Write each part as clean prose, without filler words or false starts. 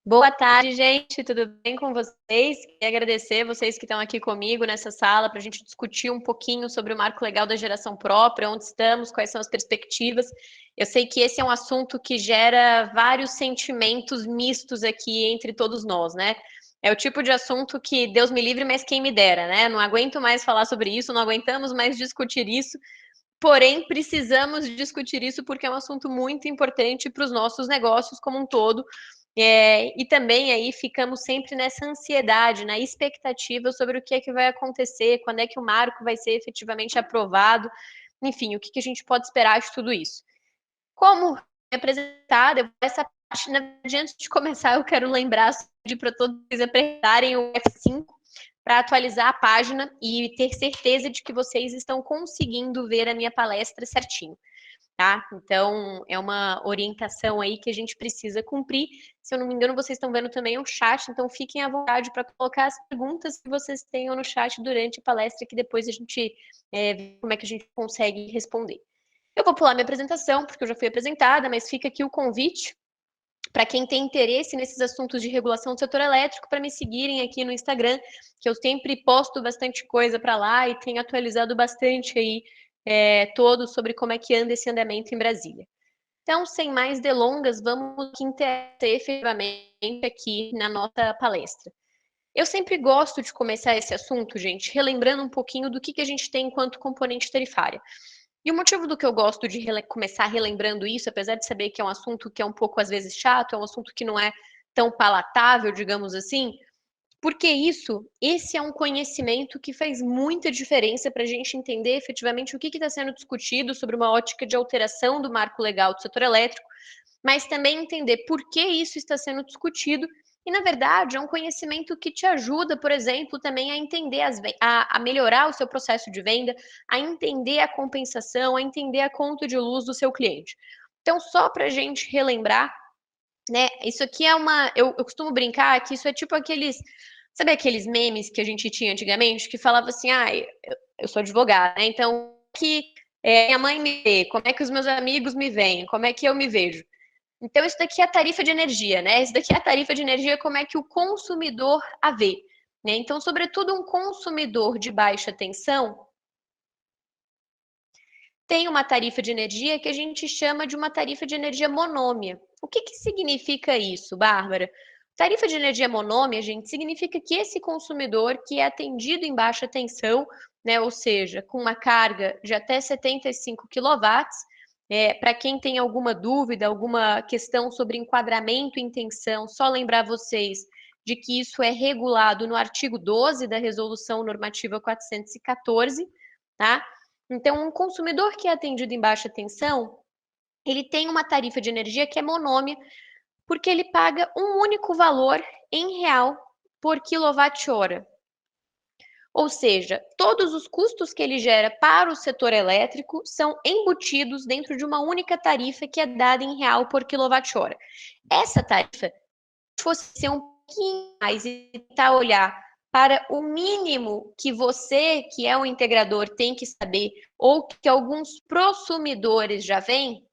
Boa tarde, gente. Tudo bem com vocês? Queria agradecer vocês que estão aqui comigo nessa sala para a gente discutir um pouquinho sobre o marco legal da geração própria, onde estamos, quais são as perspectivas. Eu sei que esse é um assunto que gera vários sentimentos mistos aqui entre todos nós, né? É o tipo de assunto que Deus me livre, mas quem me dera, né? Não aguento mais falar sobre isso, não aguentamos mais discutir isso. Porém, precisamos discutir isso porque é um assunto muito importante para os nossos negócios como um todo. E também aí ficamos sempre nessa ansiedade, na expectativa sobre o que é que vai acontecer, quando é que o marco vai ser efetivamente aprovado, enfim, o que, que a gente pode esperar de tudo isso. Como apresentada, essa parte, na verdade, antes de começar, eu quero lembrar, pedir para todos vocês apertarem o F5 para atualizar a página e ter certeza de que vocês estão conseguindo ver a minha palestra certinho. Tá? Então, é uma orientação aí que a gente precisa cumprir. Se eu não me engano, vocês estão vendo também o chat, então fiquem à vontade para colocar as perguntas que vocês tenham no chat durante a palestra, que depois a gente vê como é que a gente consegue responder. Eu vou pular minha apresentação, porque eu já fui apresentada, mas fica aqui o convite para quem tem interesse nesses assuntos de regulação do setor elétrico, para me seguirem aqui no Instagram, que eu sempre posto bastante coisa para lá e tenho atualizado bastante aí todo sobre como é que anda esse andamento em Brasília. Então, sem mais delongas, vamos interagir efetivamente aqui na nossa palestra. Eu sempre gosto de começar esse assunto, gente, relembrando um pouquinho do que a gente tem enquanto componente tarifária. E o motivo do que eu gosto de começar relembrando isso, apesar de saber que é um assunto que é um pouco, às vezes, chato, é um assunto que não é tão palatável, digamos assim, porque esse é um conhecimento que faz muita diferença para a gente entender efetivamente o que está sendo discutido sobre uma ótica de alteração do marco legal do setor elétrico, mas também entender por que isso está sendo discutido. E, na verdade, é um conhecimento que te ajuda, por exemplo, também a entender, a melhorar o seu processo de venda, a entender a compensação, a entender a conta de luz do seu cliente. Então, só para a gente relembrar, né, isso aqui é uma... Eu costumo brincar que isso é tipo aqueles... Sabe aqueles memes que a gente tinha antigamente, que falava assim, eu sou advogada, né, então, que minha mãe me vê, como é que os meus amigos me veem, como é que eu me vejo. Então, isso daqui é a tarifa de energia, né? Isso daqui é a tarifa de energia, como é que o consumidor a vê, né? Então, sobretudo, um consumidor de baixa tensão tem uma tarifa de energia que a gente chama de uma tarifa de energia monômia. O que significa isso, Bárbara? Tarifa de energia monômia, gente, significa que esse consumidor que é atendido em baixa tensão, né, ou seja, com uma carga de até 75 kW, para quem tem alguma dúvida, alguma questão sobre enquadramento em tensão, só lembrar vocês de que isso é regulado no artigo 12 da Resolução Normativa 414, tá? Então, um consumidor que é atendido em baixa tensão, ele tem uma tarifa de energia que é monômia, porque ele paga um único valor em real por quilowatt-hora. Ou seja, todos os custos que ele gera para o setor elétrico são embutidos dentro de uma única tarifa que é dada em real por quilowatt-hora. Essa tarifa, se fosse ser um pouquinho mais e tentar olhar para o mínimo que você, que é um integrador, tem que saber, ou que alguns prosumidores já veem,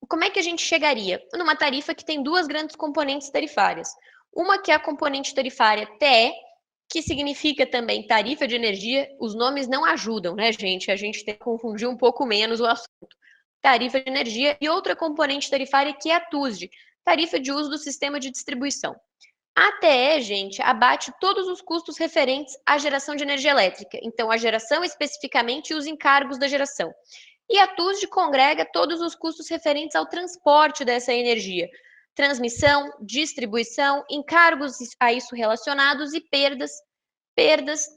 como é que a gente chegaria? Numa tarifa que tem duas grandes componentes tarifárias. Uma que é a componente tarifária TE, que significa também tarifa de energia. Os nomes não ajudam, né, gente? A gente tem que confundir um pouco menos o assunto. Tarifa de energia e outra componente tarifária que é a TUSD, tarifa de uso do sistema de distribuição. A TE, gente, abate todos os custos referentes à geração de energia elétrica. Então, a geração especificamente e os encargos da geração. E a TUSD congrega todos os custos referentes ao transporte dessa energia. Transmissão, distribuição, encargos a isso relacionados e perdas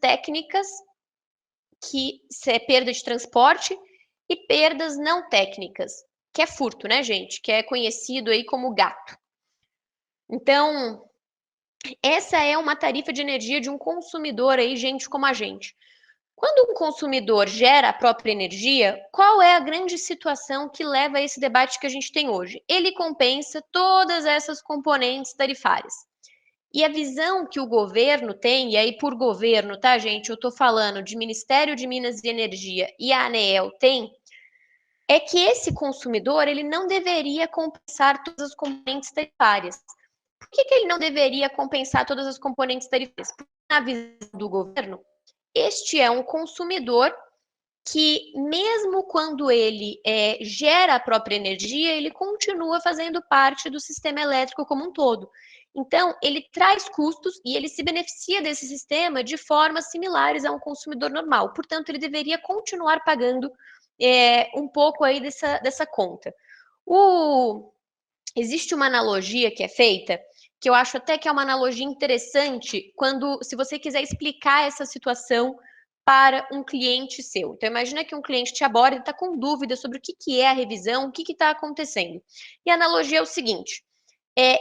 técnicas, que é perda de transporte, e perdas não técnicas, que é furto, né, gente? Que é conhecido aí como gato. Então, essa é uma tarifa de energia de um consumidor aí, gente como a gente. Quando um consumidor gera a própria energia, qual é a grande situação que leva a esse debate que a gente tem hoje? Ele compensa todas essas componentes tarifárias. E a visão que o governo tem, e aí por governo, tá, gente? Eu estou falando de Ministério de Minas e Energia e a ANEEL tem, é que esse consumidor ele não deveria compensar todas as componentes tarifárias. Por que ele não deveria compensar todas as componentes tarifárias? Porque, na visão do governo, este é um consumidor que, mesmo quando ele gera a própria energia, ele continua fazendo parte do sistema elétrico como um todo. Então, ele traz custos e ele se beneficia desse sistema de formas similares a um consumidor normal. Portanto, ele deveria continuar pagando um pouco aí dessa conta. Existe uma analogia que é feita, que eu acho até que é uma analogia interessante, se você quiser explicar essa situação para um cliente seu. Então, imagina que um cliente te aborda e está com dúvida sobre o que é a revisão, o que está acontecendo. E a analogia é o seguinte,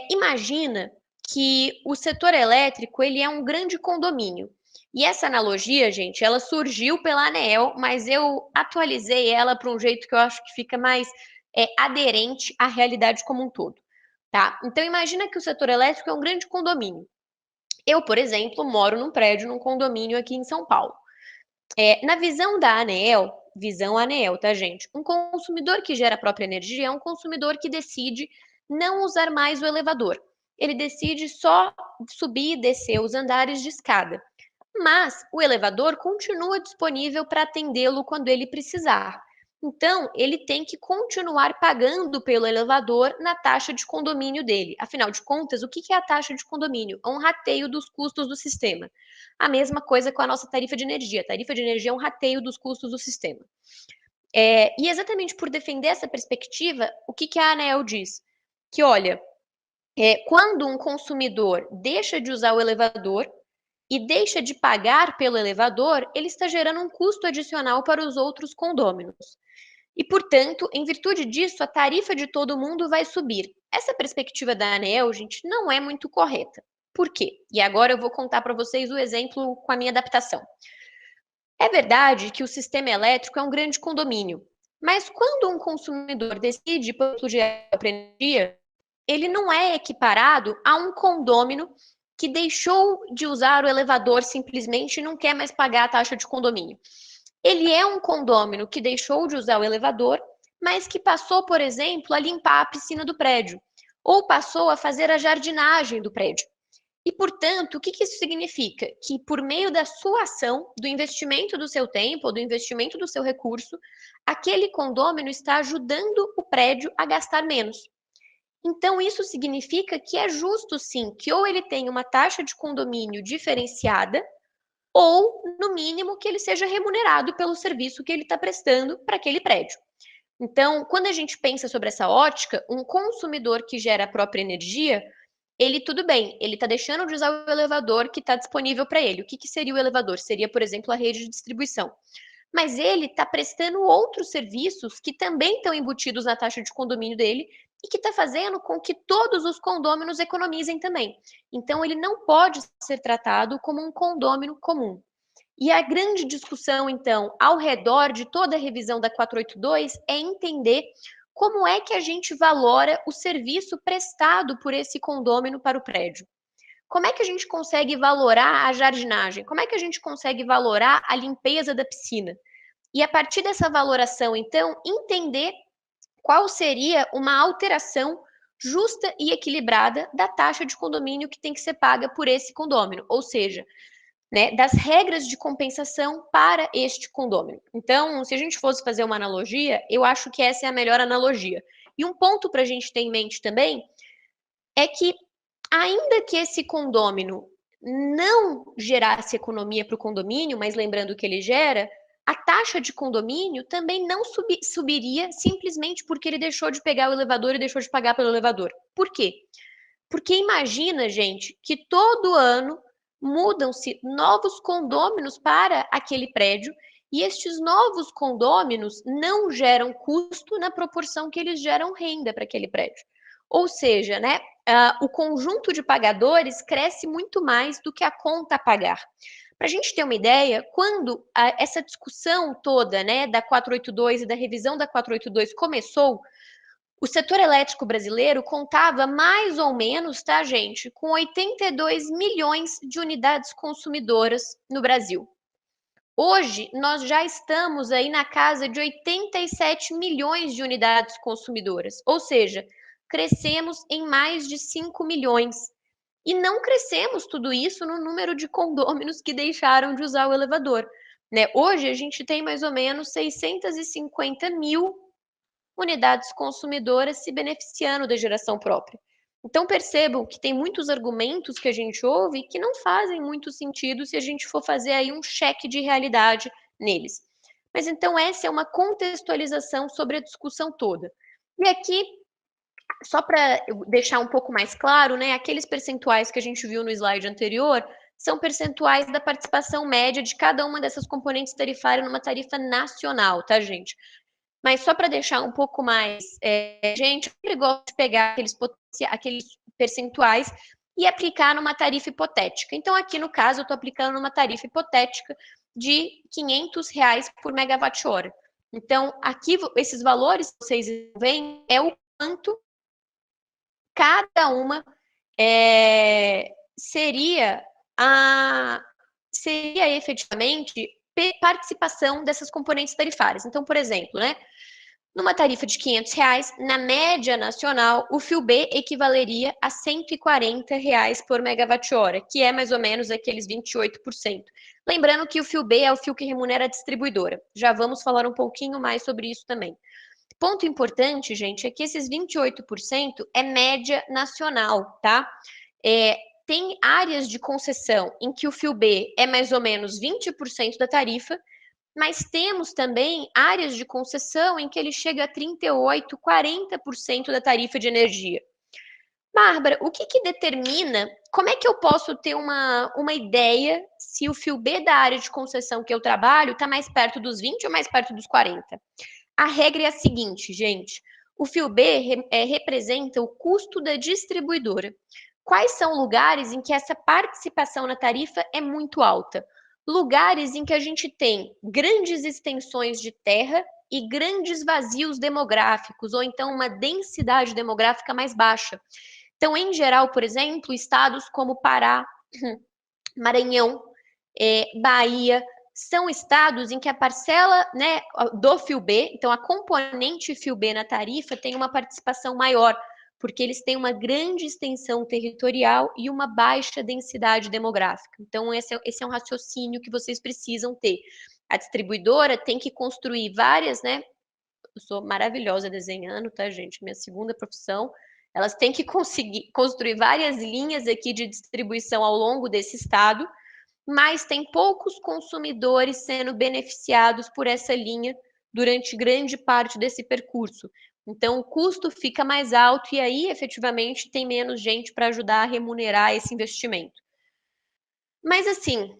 imagina que o setor elétrico ele é um grande condomínio. E essa analogia, gente, ela surgiu pela ANEEL, mas eu atualizei ela para um jeito que eu acho que fica mais aderente à realidade como um todo. Tá? Então, imagina que o setor elétrico é um grande condomínio. Eu, por exemplo, moro num prédio, num condomínio aqui em São Paulo. Na visão da ANEEL, visão ANEEL, tá, gente? Um consumidor que gera a própria energia é um consumidor que decide não usar mais o elevador. Ele decide só subir e descer os andares de escada. Mas o elevador continua disponível para atendê-lo quando ele precisar. Então, ele tem que continuar pagando pelo elevador na taxa de condomínio dele. Afinal de contas, o que é a taxa de condomínio? É um rateio dos custos do sistema. A mesma coisa com a nossa tarifa de energia. A tarifa de energia é um rateio dos custos do sistema. E exatamente por defender essa perspectiva, o que a ANEEL diz? Que, olha, quando um consumidor deixa de usar o elevador, e deixa de pagar pelo elevador, ele está gerando um custo adicional para os outros condôminos. E, portanto, em virtude disso, a tarifa de todo mundo vai subir. Essa perspectiva da ANEEL, gente, não é muito correta. Por quê? E agora eu vou contar para vocês o exemplo com a minha adaptação. É verdade que o sistema elétrico é um grande condomínio, mas quando um consumidor decide por energia, ele não é equiparado a um condômino que deixou de usar o elevador simplesmente e não quer mais pagar a taxa de condomínio. Ele é um condômino que deixou de usar o elevador, mas que passou, por exemplo, a limpar a piscina do prédio, ou passou a fazer a jardinagem do prédio. E, portanto, o que isso significa? Que por meio da sua ação, do investimento do seu tempo, ou do investimento do seu recurso, aquele condômino está ajudando o prédio a gastar menos. Então, isso significa que é justo, sim, que ou ele tenha uma taxa de condomínio diferenciada, ou, no mínimo, que ele seja remunerado pelo serviço que ele está prestando para aquele prédio. Então, quando a gente pensa sobre essa ótica, um consumidor que gera a própria energia, ele tudo bem, ele está deixando de usar o elevador que está disponível para ele. O que seria o elevador? Seria, por exemplo, a rede de distribuição. Mas ele está prestando outros serviços que também estão embutidos na taxa de condomínio dele e que está fazendo com que todos os condôminos economizem também. Então, ele não pode ser tratado como um condômino comum. E a grande discussão, então, ao redor de toda a revisão da 482 é entender como é que a gente valora o serviço prestado por esse condômino para o prédio. Como é que a gente consegue valorar a jardinagem? Como é que a gente consegue valorar a limpeza da piscina? E a partir dessa valoração, então, entender qual seria uma alteração justa e equilibrada da taxa de condomínio que tem que ser paga por esse condômino, ou seja, das regras de compensação para este condômino. Então, se a gente fosse fazer uma analogia, eu acho que essa é a melhor analogia. E um ponto para a gente ter em mente também é que, ainda que esse condômino não gerasse economia para o condomínio, mas lembrando que ele gera, a taxa de condomínio também não subiria simplesmente porque ele deixou de pegar o elevador e deixou de pagar pelo elevador. Por quê? Porque imagina, gente, que todo ano mudam-se novos condôminos para aquele prédio e estes novos condôminos não geram custo na proporção que eles geram renda para aquele prédio. Ou seja, o conjunto de pagadores cresce muito mais do que a conta a pagar. Para a gente ter uma ideia, quando essa discussão toda da 482 e da revisão da 482 começou, o setor elétrico brasileiro contava mais ou menos, tá, gente, com 82 milhões de unidades consumidoras no Brasil. Hoje, nós já estamos aí na casa de 87 milhões de unidades consumidoras, ou seja, crescemos em mais de 5 milhões. E não crescemos tudo isso no número de condôminos que deixaram de usar o elevador, né? Hoje, a gente tem mais ou menos 650 mil unidades consumidoras se beneficiando da geração própria. Então, percebam que tem muitos argumentos que a gente ouve que não fazem muito sentido se a gente for fazer aí um cheque de realidade neles. Mas então, essa é uma contextualização sobre a discussão toda. E aqui, só para deixar um pouco mais claro, né, aqueles percentuais que a gente viu no slide anterior são percentuais da participação média de cada uma dessas componentes tarifárias numa tarifa nacional, tá, gente? Mas só para deixar um pouco mais, gente, eu sempre gosto de pegar aqueles percentuais e aplicar numa tarifa hipotética. Então, aqui no caso, eu estou aplicando numa tarifa hipotética de R$ 500 por megawatt-hora. Então, aqui, esses valores que vocês veem é o quanto cada uma seria efetivamente participação dessas componentes tarifárias. Então, por exemplo, né, numa tarifa de R$ 500, na média nacional, o fio B equivaleria a R$ 140 por megawatt-hora, que é mais ou menos aqueles 28%. Lembrando que o fio B é o fio que remunera a distribuidora. Já vamos falar um pouquinho mais sobre isso também. Ponto importante, gente, é que esses 28% é média nacional, tá? Tem áreas de concessão em que o fio B é mais ou menos 20% da tarifa, mas temos também áreas de concessão em que ele chega a 38%, 40% da tarifa de energia. Bárbara, o que determina, como é que eu posso ter uma ideia se o fio B da área de concessão que eu trabalho está mais perto dos 20 ou mais perto dos 40? A regra é a seguinte, gente, o fio B representa o custo da distribuidora. Quais são lugares em que essa participação na tarifa é muito alta? Lugares em que a gente tem grandes extensões de terra e grandes vazios demográficos, ou então uma densidade demográfica mais baixa. Então, em geral, por exemplo, estados como Pará, Maranhão, Bahia, são estados em que a parcela, né, do fio B, então a componente fio B na tarifa tem uma participação maior, porque eles têm uma grande extensão territorial e uma baixa densidade demográfica. Então, esse é um raciocínio que vocês precisam ter. A distribuidora tem que construir várias, né? Eu sou maravilhosa desenhando, tá, gente? Minha segunda profissão. Elas têm que conseguir construir várias linhas aqui de distribuição ao longo desse estado, mas tem poucos consumidores sendo beneficiados por essa linha durante grande parte desse percurso. Então, o custo fica mais alto e aí, efetivamente, tem menos gente para ajudar a remunerar esse investimento. Mas, assim,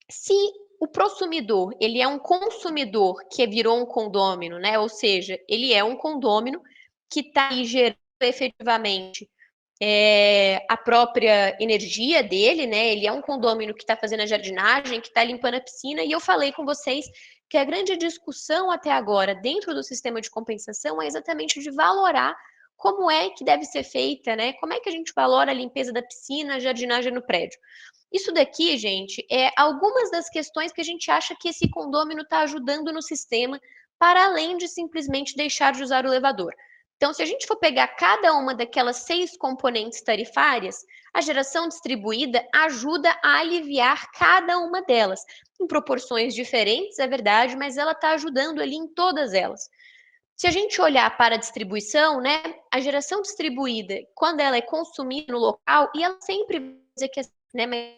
se o prosumidor, ele é um consumidor que virou um condômino, né? Ou seja, ele é um condômino que está aí gerando efetivamente a própria energia dele, né? Ele é um condômino que está fazendo a jardinagem, que está limpando a piscina, e eu falei com vocês que a grande discussão até agora dentro do sistema de compensação é exatamente de valorar como é que deve ser feita, né? Como é que a gente valora a limpeza da piscina, a jardinagem no prédio. Isso daqui, gente, é algumas das questões que a gente acha que esse condômino está ajudando no sistema, para além de simplesmente deixar de usar o elevador. Então, se a gente for pegar cada uma daquelas 6 componentes tarifárias, a geração distribuída ajuda a aliviar cada uma delas, em proporções diferentes, é verdade, mas ela está ajudando ali em todas elas. Se a gente olhar para a distribuição, né, a geração distribuída, quando ela é consumida no local, e ela sempre vai dizer que, né,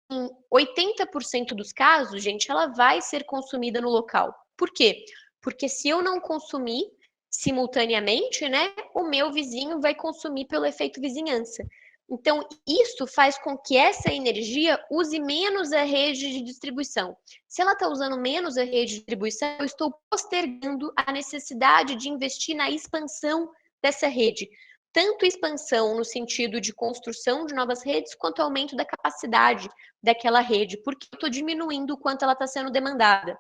em 80% dos casos, gente, ela vai ser consumida no local. Por quê? Porque se eu não consumir simultaneamente, né, o meu vizinho vai consumir pelo efeito vizinhança. Então, isso faz com que essa energia use menos a rede de distribuição. Se ela está usando menos a rede de distribuição, eu estou postergando a necessidade de investir na expansão dessa rede. Tanto expansão no sentido de construção de novas redes, quanto aumento da capacidade daquela rede, porque eu estou diminuindo o quanto ela está sendo demandada.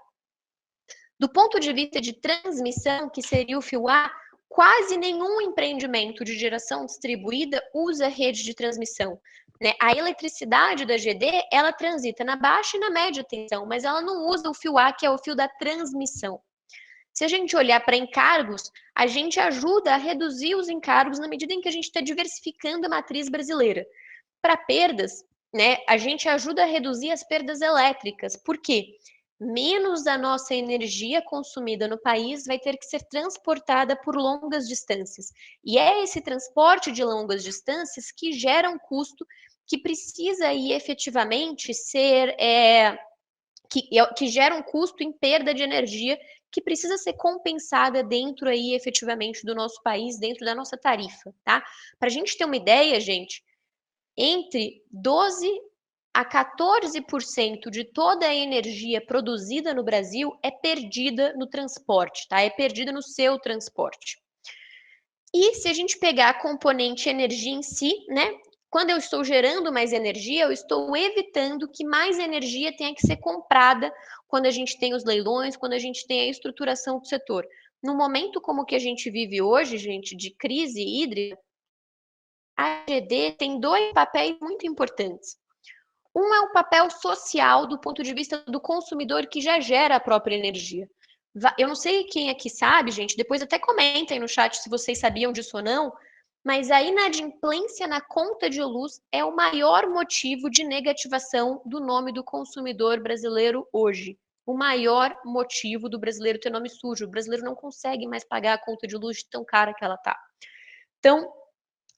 Do ponto de vista de transmissão, que seria o fio A, quase nenhum empreendimento de geração distribuída usa rede de transmissão. né? A eletricidade da GD, ela transita na baixa e na média tensão, mas ela não usa o fio A, que é o fio da transmissão. Se a gente olhar para encargos, a gente ajuda a reduzir os encargos na medida em que a gente está diversificando a matriz brasileira. Para perdas, né, a gente ajuda a reduzir as perdas elétricas. Por quê? Menos da nossa energia consumida no país vai ter que ser transportada por longas distâncias. E é esse transporte de longas distâncias que gera um custo que precisa aí efetivamente ser que gera um custo em perda de energia que precisa ser compensada dentro aí efetivamente do nosso país, dentro da nossa tarifa, tá? Para a gente ter uma ideia, gente, entre 12 a 14% de toda a energia produzida no Brasil é perdida no transporte, tá? É perdida no seu transporte. E se a gente pegar a componente energia em si, né? Quando eu estou gerando mais energia, eu estou evitando que mais energia tenha que ser comprada quando a gente tem os leilões, quando a gente tem a estruturação do setor. No momento como que a gente vive hoje, gente, de crise hídrica, a AGD tem dois papéis muito importantes. Um é o papel social do ponto de vista do consumidor que já gera a própria energia. Eu não sei quem aqui sabe, gente, depois até comentem no chat se vocês sabiam disso ou não, mas a inadimplência na conta de luz é o maior motivo de negativação do nome do consumidor brasileiro hoje. O maior motivo do brasileiro ter nome sujo. O brasileiro não consegue mais pagar a conta de luz tão cara que ela tá. Então,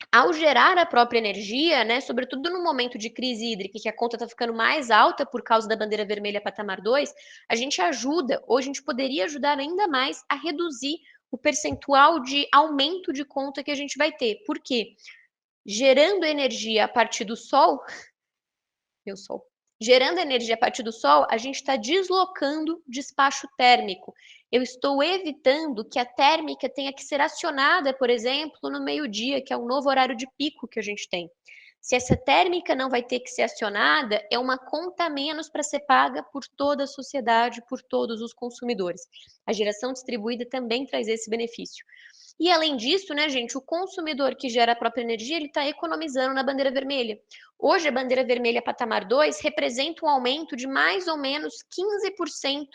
ao gerar a própria energia, né, sobretudo no momento de crise hídrica, que a conta está ficando mais alta por causa da bandeira vermelha patamar 2, a gente ajuda, ou a gente poderia ajudar ainda mais a reduzir o percentual de aumento de conta que a gente vai ter. Por quê? Gerando energia a partir do sol, meu sol, gerando energia a partir do sol, a gente está deslocando despacho térmico. Eu estou evitando que a térmica tenha que ser acionada, por exemplo, no meio-dia, que é um novo horário de pico que a gente tem. Se essa térmica não vai ter que ser acionada, é uma conta a menos para ser paga por toda a sociedade, por todos os consumidores. A geração distribuída também traz esse benefício. E além disso, né, gente, o consumidor que gera a própria energia, ele está economizando na bandeira vermelha. Hoje, a bandeira vermelha patamar 2 representa um aumento de mais ou menos 15%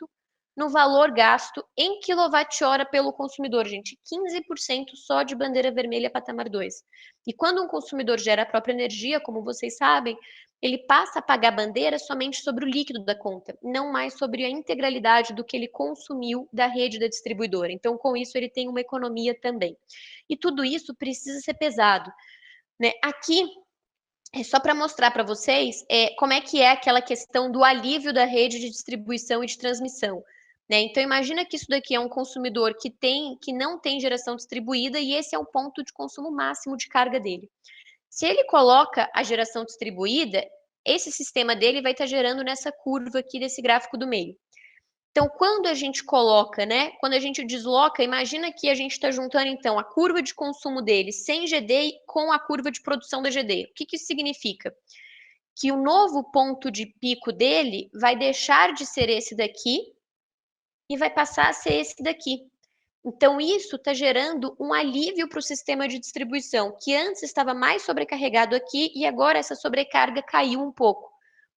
no valor gasto em quilowatt-hora pelo consumidor, gente. 15% só de bandeira vermelha patamar 2. E quando um consumidor gera a própria energia, como vocês sabem, ele passa a pagar bandeira somente sobre o líquido da conta, não mais sobre a integralidade do que ele consumiu da rede da distribuidora. Então, com isso, ele tem uma economia também. E tudo isso precisa ser pesado, né? Aqui é só para mostrar para vocês como é que é aquela questão do alívio da rede de distribuição e de transmissão. Né? Então, imagina que isso daqui é um consumidor que não tem geração distribuída e esse é o ponto de consumo máximo de carga dele. Se ele coloca a geração distribuída, esse sistema dele vai estar gerando nessa curva aqui desse gráfico do meio. Então, quando a gente coloca, né? Quando a gente desloca, imagina que a gente está juntando, então, a curva de consumo dele sem GD com a curva de produção da GD. O que isso significa? Que o novo ponto de pico dele vai deixar de ser esse daqui e vai passar a ser esse daqui. Então, isso está gerando um alívio para o sistema de distribuição, que antes estava mais sobrecarregado aqui e agora essa sobrecarga caiu um pouco.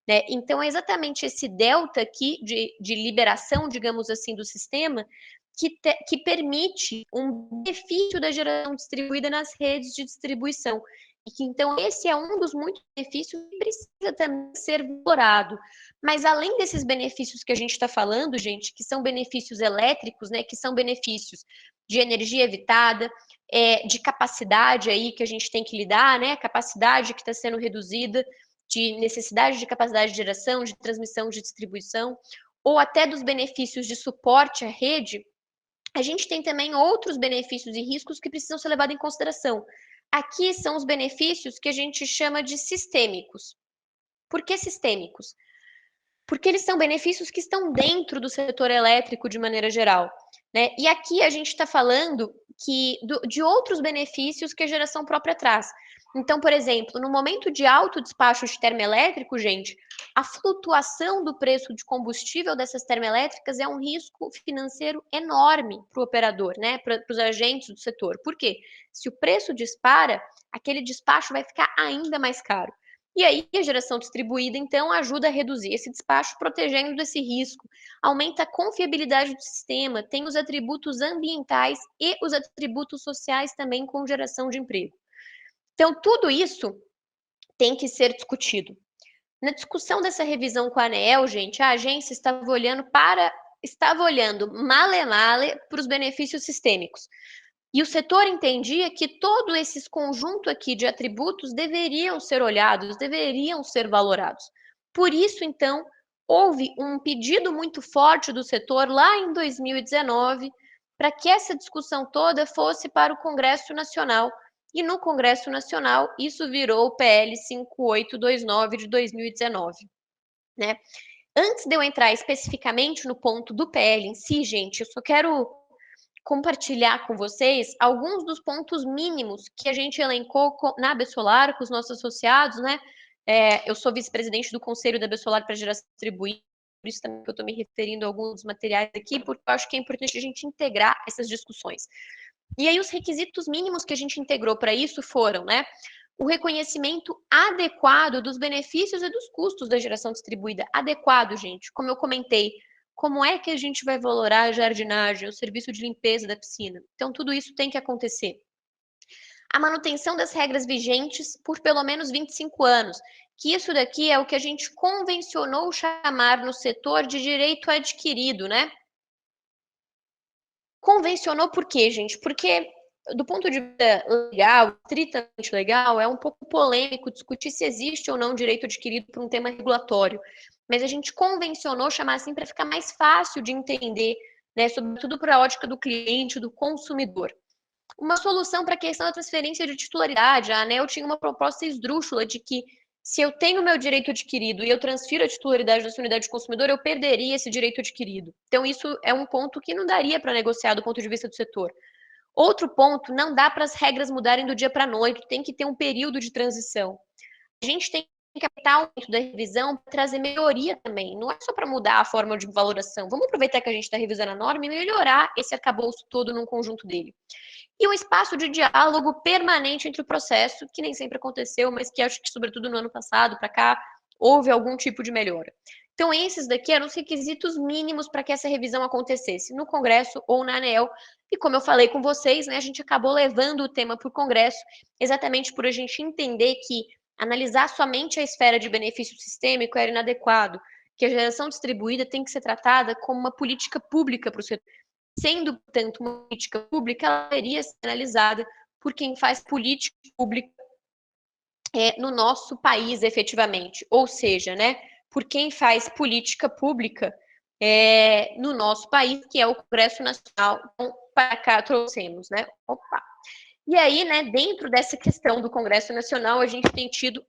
Né? Então, é exatamente esse delta aqui de liberação, digamos assim, do sistema que permite um benefício da geração distribuída nas redes de distribuição. E que, então, esse é um dos muitos benefícios que precisa também ser valorado. Mas, além desses benefícios que a gente está falando, gente, que são benefícios elétricos, né, que são benefícios de energia evitada, de capacidade aí que a gente tem que lidar, né, capacidade que está sendo reduzida, de necessidade de capacidade de geração, de transmissão, de distribuição, ou até dos benefícios de suporte à rede, a gente tem também outros benefícios e riscos que precisam ser levados em consideração. Aqui são os benefícios que a gente chama de sistêmicos. Por que sistêmicos? Porque eles são benefícios que estão dentro do setor elétrico de maneira geral. Né? E aqui a gente está falando de outros benefícios que a geração própria traz. Então, por exemplo, no momento de alto despacho de termoelétrico, gente, a flutuação do preço de combustível dessas termoelétricas é um risco financeiro enorme para o operador, né? Para os agentes do setor. Por quê? Se o preço dispara, aquele despacho vai ficar ainda mais caro. E aí a geração distribuída, então, ajuda a reduzir esse despacho, protegendo desse risco, aumenta a confiabilidade do sistema, tem os atributos ambientais e os atributos sociais também com geração de emprego. Então, tudo isso tem que ser discutido. Na discussão dessa revisão com a ANEEL, gente, a agência estava olhando male male para os benefícios sistêmicos. E o setor entendia que todo esse conjunto aqui de atributos deveriam ser olhados, deveriam ser valorados. Por isso, então, houve um pedido muito forte do setor lá em 2019 para que essa discussão toda fosse para o Congresso Nacional. E no Congresso Nacional, isso virou o PL 5829 de 2019, né? Antes de eu entrar especificamente no ponto do PL em si, gente, eu só quero compartilhar com vocês alguns dos pontos mínimos que a gente elencou na Absolar com os nossos associados, né? Eu sou vice-presidente do Conselho da Absolar para Geração Distribuída, por isso também que eu estou me referindo a alguns dos materiais aqui, porque eu acho que é importante a gente integrar essas discussões. E aí os requisitos mínimos que a gente integrou para isso foram, né? O reconhecimento adequado dos benefícios e dos custos da geração distribuída. Adequado, gente, como eu comentei, como é que a gente vai valorar a jardinagem, o serviço de limpeza da piscina? Então, tudo isso tem que acontecer. A manutenção das regras vigentes por pelo menos 25 anos, que isso daqui é o que a gente convencionou chamar no setor de direito adquirido, né? Convencionou por quê, gente? Porque, do ponto de vista legal, estritamente legal, é um pouco polêmico discutir se existe ou não direito adquirido por um tema regulatório. Mas a gente convencionou chamar assim para ficar mais fácil de entender, né? Sobretudo para a ótica do cliente, do consumidor. Uma solução para a questão da transferência de titularidade. A ANEEL tinha uma proposta esdrúxula de que se eu tenho meu direito adquirido e eu transfiro a titularidade da sua unidade de consumidor, eu perderia esse direito adquirido. Então, isso é um ponto que não daria para negociar do ponto de vista do setor. Outro ponto, não dá para as regras mudarem do dia para a noite, tem que ter um período de transição. A gente tem que apertar o momento da revisão para trazer melhoria também. Não é só para mudar a forma de valoração. Vamos aproveitar que a gente está revisando a norma e melhorar esse arcabouço todo num conjunto dele. E um espaço de diálogo permanente entre o processo, que nem sempre aconteceu, mas que acho que, sobretudo no ano passado, para cá, houve algum tipo de melhora. Então, esses daqui eram os requisitos mínimos para que essa revisão acontecesse, no Congresso ou na ANEEL. E como eu falei com vocês, né, a gente acabou levando o tema para o Congresso, exatamente por a gente entender que analisar somente a esfera de benefício sistêmico era inadequado, que a geração distribuída tem que ser tratada como uma política pública para o setor. Sendo, portanto, uma política pública, ela deveria ser analisada por quem faz política pública no nosso país, efetivamente. Ou seja, né, por quem faz política pública no nosso país, que é o Congresso Nacional. Então, para cá trouxemos, né? Opa! E aí, né, dentro dessa questão do Congresso Nacional, a gente tem tido,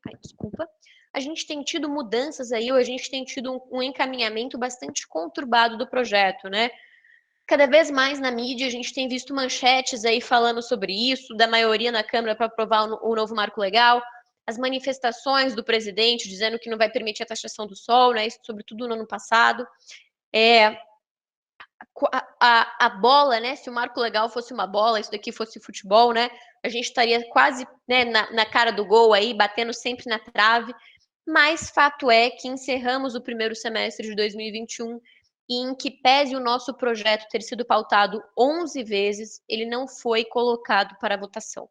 a gente tem tido mudanças aí, ou a gente tem tido um encaminhamento bastante conturbado do projeto, né? Cada vez mais na mídia a gente tem visto manchetes aí falando sobre isso, da maioria na Câmara para aprovar o novo marco legal, as manifestações do presidente dizendo que não vai permitir a taxação do sol, né? Isso sobretudo no ano passado. A bola, né? Se o marco legal fosse uma bola, isso daqui fosse futebol, né? A gente estaria quase, né, na cara do gol aí, batendo sempre na trave. Mas fato é que encerramos o primeiro semestre de 2021 e em que pese o nosso projeto ter sido pautado 11 vezes, ele não foi colocado para votação,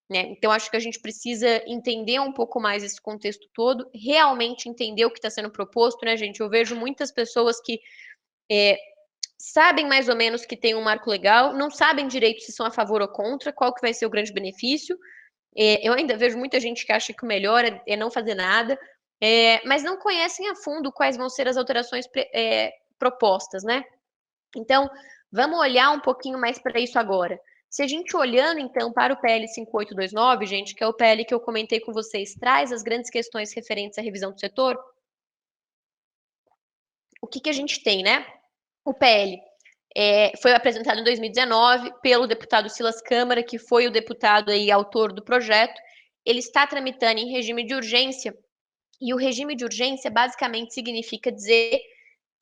né? Então, acho que a gente precisa entender um pouco mais esse contexto todo, realmente entender o que está sendo proposto, né, gente? Eu vejo muitas pessoas que sabem mais ou menos que tem um marco legal, não sabem direito se são a favor ou contra, qual que vai ser o grande benefício. Eu ainda vejo muita gente que acha que o melhor é não fazer nada, mas não conhecem a fundo quais vão ser as alterações propostas, né? Então, vamos olhar um pouquinho mais para isso agora. Se a gente olhando, então, para o PL 5829, gente, que é o PL que eu comentei com vocês, traz as grandes questões referentes à revisão do setor, o que a gente tem, né? O PL foi apresentado em 2019 pelo deputado Silas Câmara, que foi o deputado aí, autor do projeto. Ele está tramitando em regime de urgência, e o regime de urgência basicamente significa dizer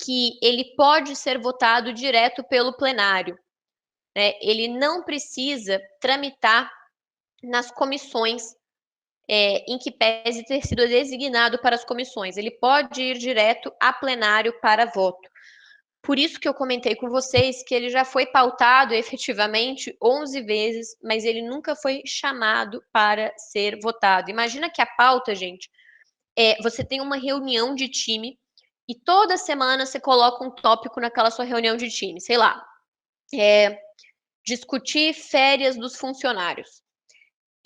que ele pode ser votado direto pelo plenário, né? Ele não precisa tramitar nas comissões em que pese ter sido designado para as comissões. Ele pode ir direto a plenário para voto. Por isso que eu comentei com vocês que ele já foi pautado efetivamente 11 vezes, mas ele nunca foi chamado para ser votado. Imagina que a pauta, gente, você tem uma reunião de time e toda semana você coloca um tópico naquela sua reunião de time, sei lá, discutir férias dos funcionários.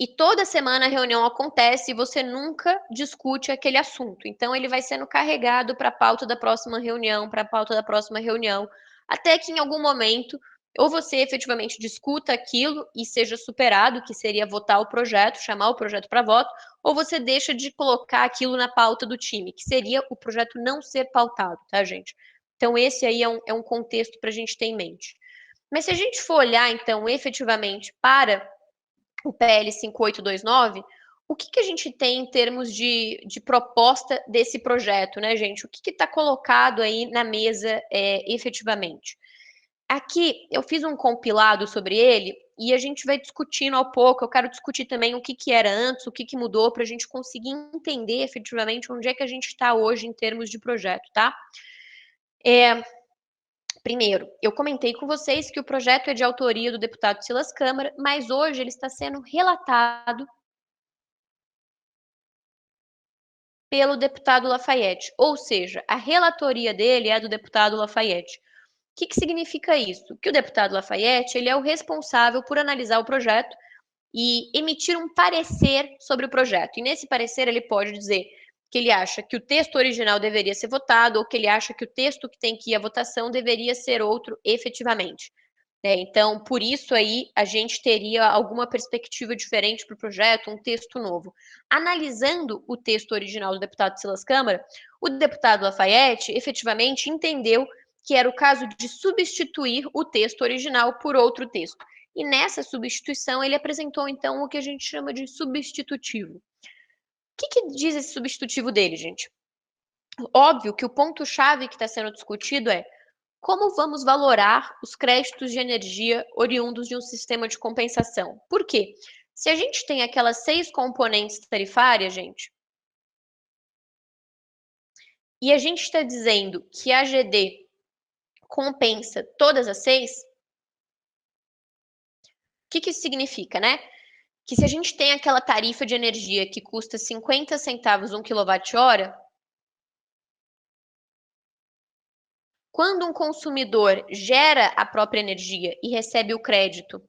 E toda semana a reunião acontece e você nunca discute aquele assunto. Então, ele vai sendo carregado para a pauta da próxima reunião, para a pauta da próxima reunião, até que em algum momento, ou você efetivamente discuta aquilo e seja superado, que seria votar o projeto, chamar o projeto para voto, ou você deixa de colocar aquilo na pauta do time, que seria o projeto não ser pautado, tá, gente? Então, esse aí é um contexto para a gente ter em mente. Mas se a gente for olhar, então, efetivamente para o PL 5829, o que a gente tem em termos de proposta desse projeto, né, gente? O que está colocado aí na mesa efetivamente? Aqui eu fiz um compilado sobre ele e a gente vai discutindo ao pouco. Eu quero discutir também o que era antes, o que mudou, para a gente conseguir entender efetivamente onde é que a gente está hoje em termos de projeto, tá? Primeiro, eu comentei com vocês que o projeto é de autoria do deputado Silas Câmara, mas hoje ele está sendo relatado pelo deputado Lafayette, ou seja, a relatoria dele é do deputado Lafayette. O que significa isso? Que o deputado Lafayette ele é o responsável por analisar o projeto e emitir um parecer sobre o projeto. E nesse parecer ele pode dizer que ele acha que o texto original deveria ser votado ou que ele acha que o texto que tem que ir à votação deveria ser outro efetivamente. Então, por isso aí, a gente teria alguma perspectiva diferente para o projeto, um texto novo. Analisando o texto original do deputado Silas Câmara, o deputado Lafayette efetivamente entendeu que era o caso de substituir o texto original por outro texto. E nessa substituição, ele apresentou, então, o que a gente chama de substitutivo. O que diz esse substitutivo dele, gente? Óbvio que o ponto-chave que está sendo discutido é como vamos valorar os créditos de energia oriundos de um sistema de compensação? Por quê? Se a gente tem aquelas 6 componentes tarifárias, gente, e a gente está dizendo que a AGD compensa todas as 6, o que isso significa, né? Que se a gente tem aquela tarifa de energia que custa 50 centavos um quilowatt-hora, quando um consumidor gera a própria energia e recebe o crédito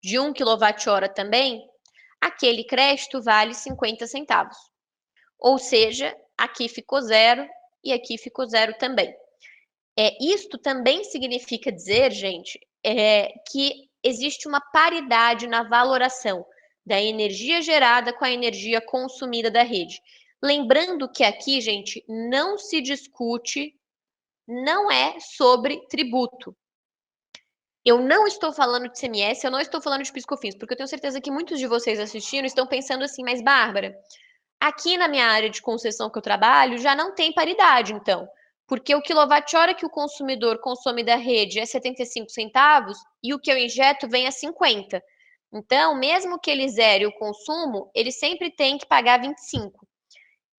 de 1 kWh também, aquele crédito vale 50 centavos. Ou seja, aqui ficou 0 e aqui ficou 0 também. Isto também significa dizer, gente, que existe uma paridade na valoração da energia gerada com a energia consumida da rede. Lembrando que aqui, gente, não se discute, não é sobre tributo. Eu não estou falando de CMS, eu não estou falando de PIS/COFINS, porque eu tenho certeza que muitos de vocês assistindo estão pensando assim, mas Bárbara, aqui na minha área de concessão que eu trabalho já não tem paridade, então, porque o quilowatt-hora que o consumidor consome da rede é 75 centavos e o que eu injeto vem a 50. Então, mesmo que ele zere o consumo, ele sempre tem que pagar 25.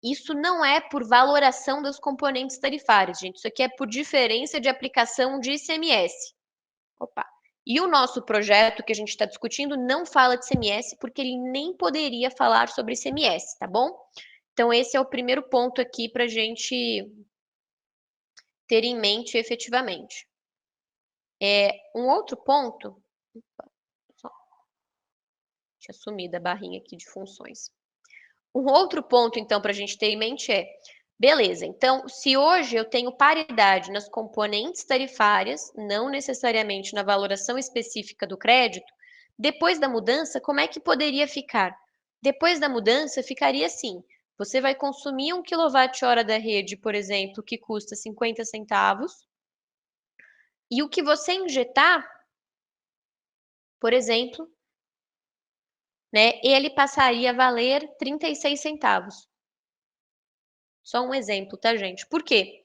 Isso não é por valoração dos componentes tarifários, gente. Isso aqui é por diferença de aplicação de ICMS. Opa. E o nosso projeto que a gente está discutindo não fala de ICMS, porque ele nem poderia falar sobre ICMS, tá bom? Então, esse é o primeiro ponto aqui para a gente ter em mente efetivamente. Um outro ponto. Tinha sumido a barrinha aqui de funções. Um outro ponto, então, para a gente ter em mente beleza, então, se hoje eu tenho paridade nas componentes tarifárias, não necessariamente na valoração específica do crédito, depois da mudança, como é que poderia ficar? Depois da mudança, ficaria assim: você vai consumir 1 kWh da rede, por exemplo, que custa 50 centavos, e o que você injetar, por exemplo, né, ele passaria a valer 36 centavos. Só um exemplo, tá, gente? Por quê?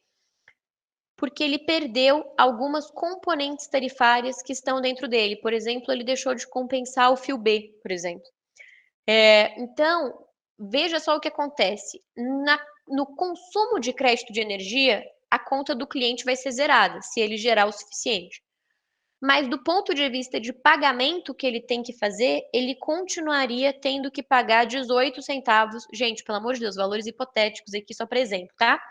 Porque ele perdeu algumas componentes tarifárias que estão dentro dele. Por exemplo, ele deixou de compensar o fio B, por exemplo. Então, veja só o que acontece. No consumo de crédito de energia, a conta do cliente vai ser zerada, se ele gerar o suficiente. Mas do ponto de vista de pagamento que ele tem que fazer, ele continuaria tendo que pagar 18 centavos. Gente, pelo amor de Deus, valores hipotéticos aqui só para exemplo, tá?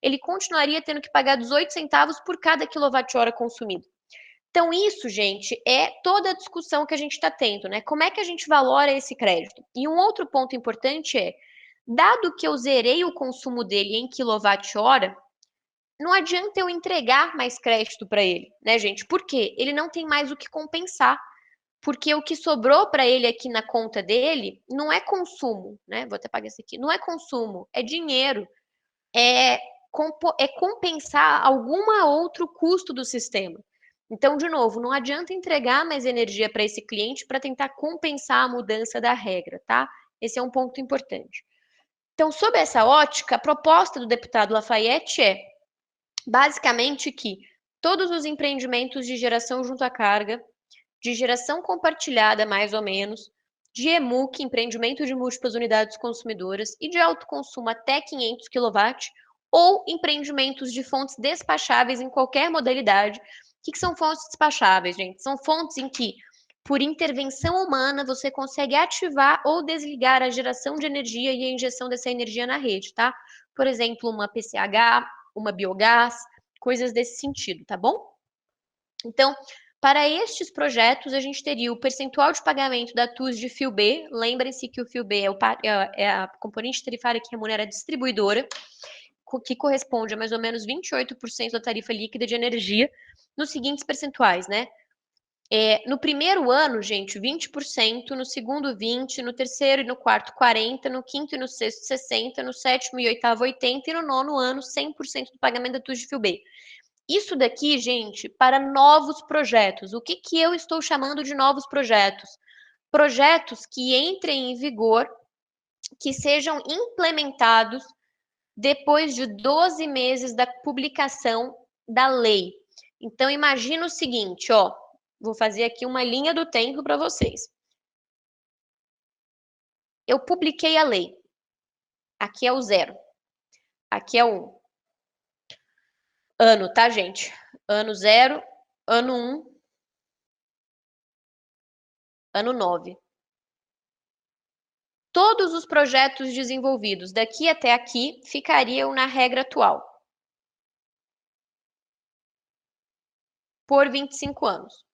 Ele continuaria tendo que pagar 18 centavos por cada quilowatt-hora consumido. Então, isso, gente, é toda a discussão que a gente está tendo, né? Como é que a gente valora esse crédito? E um outro ponto importante é, dado que eu zerei o consumo dele em quilowatt-hora, não adianta eu entregar mais crédito para ele, né, gente? Por quê? Ele não tem mais o que compensar. Porque o que sobrou para ele aqui na conta dele não é consumo, né? Vou até pagar isso aqui. Não é consumo, é dinheiro. É compensar algum outro custo do sistema. Então, de novo, não adianta entregar mais energia para esse cliente para tentar compensar a mudança da regra, tá? Esse é um ponto importante. Então, sob essa ótica, a proposta do deputado Lafayette é, basicamente, que todos os empreendimentos de geração junto à carga, de geração compartilhada, mais ou menos, de EMUC, empreendimento de múltiplas unidades consumidoras, e de autoconsumo até 500 kW, ou empreendimentos de fontes despacháveis em qualquer modalidade. O que são fontes despacháveis, gente? São fontes em que, por intervenção humana, você consegue ativar ou desligar a geração de energia e a injeção dessa energia na rede, tá? Por exemplo, uma PCH, uma biogás, coisas desse sentido, tá bom? Então, para estes projetos, a gente teria o percentual de pagamento da TUS de fio B. Lembrem-se que o fio B é a componente tarifária que remunera a distribuidora, que corresponde a mais ou menos 28% da tarifa líquida de energia, nos seguintes percentuais, né? No primeiro ano, gente, 20%, no segundo 20%, no terceiro e no quarto 40%, no quinto e no sexto 60%, no sétimo e oitavo 80% e no nono ano 100% do pagamento da TUS de fio B. Isso daqui, gente, para novos projetos. O que eu estou chamando de novos projetos? Projetos que entrem em vigor, que sejam implementados depois de 12 meses da publicação da lei. Então, imagina o seguinte, ó, vou fazer aqui uma linha do tempo para vocês. Eu publiquei a lei. Aqui é o 0. Aqui é o 1. Ano, tá, gente? Ano 0, ano 1, ano 9. Todos os projetos desenvolvidos daqui até aqui ficariam na regra atual. Por 25 anos.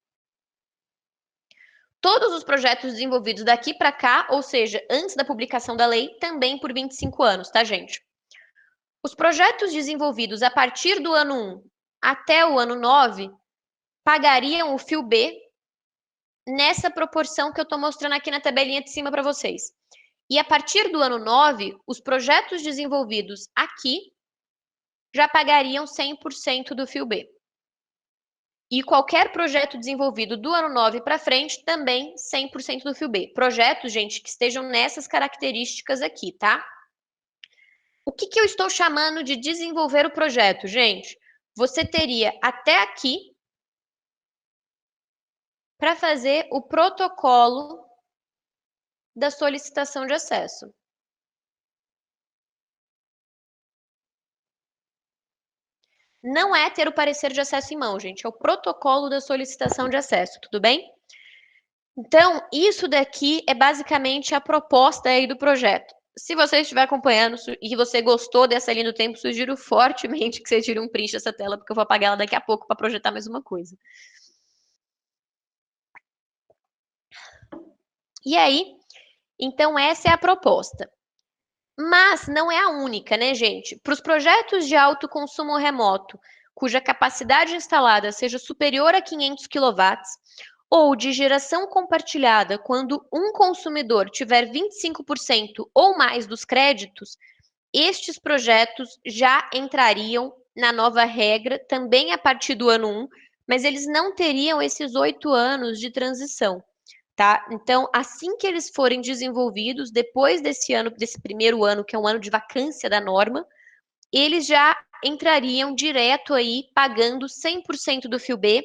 Todos os projetos desenvolvidos daqui para cá, ou seja, antes da publicação da lei, também por 25 anos, tá, gente? Os projetos desenvolvidos a partir do ano 1 até o ano 9 pagariam o fio B nessa proporção que eu estou mostrando aqui na tabelinha de cima para vocês. E a partir do ano 9, os projetos desenvolvidos aqui já pagariam 100% do fio B. E qualquer projeto desenvolvido do ano 9 para frente, também 100% do fio B. Projetos, gente, que estejam nessas características aqui, tá? O que eu estou chamando de desenvolver o projeto, gente? Você teria até aqui para fazer o protocolo da solicitação de acesso. Não é ter o parecer de acesso em mão, gente. É o protocolo da solicitação de acesso, tudo bem? Então, isso daqui é basicamente a proposta aí do projeto. Se você estiver acompanhando e você gostou dessa linha do tempo, sugiro fortemente que você tire um print dessa tela, porque eu vou apagar ela daqui a pouco para projetar mais uma coisa. E aí, então essa é a proposta. Mas não é a única, né, gente? Para os projetos de alto consumo remoto, cuja capacidade instalada seja superior a 500 kW, ou de geração compartilhada, quando um consumidor tiver 25% ou mais dos créditos, estes projetos já entrariam na nova regra, também a partir do ano 1, mas eles não teriam esses 8 anos de transição. Tá? Então, assim que eles forem desenvolvidos, depois desse ano, desse primeiro ano, que é um ano de vacância da norma, eles já entrariam direto aí pagando 100% do fio B,